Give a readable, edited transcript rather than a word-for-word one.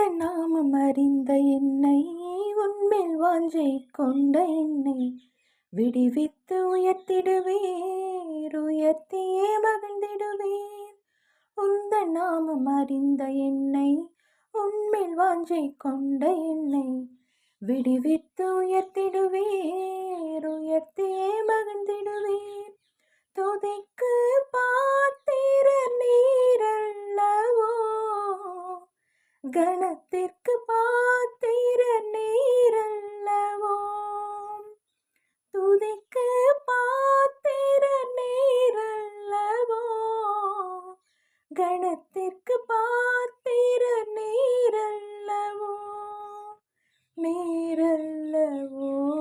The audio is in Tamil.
உந்தன் நாமம் அறிந்த என்னை, உன்மேல் வாஞ்சை கொண்ட என்னை விடுவித்து உயர்த்திடுவீர், உயர்த்தியே மகிழ்ந்திடுவீர். உந்தன் நாமம் அறிந்த என்னை, உன்மேல் வாஞ்சை கொண்ட என்னை விடுவித்து உயர்த்திடுவீர், உயர்த்தியே மகிழ்ந்திடுவீர். துதிக்கு பாத்திர நீரல்லவோ, கணத்திற்கு பாத்திர நீரல்லவோ, துதிக்கு பாத்திர நீரல்லவோ, கணத்திற்கு பாத்திர நீரல்லவோ, நீரல்லவோ.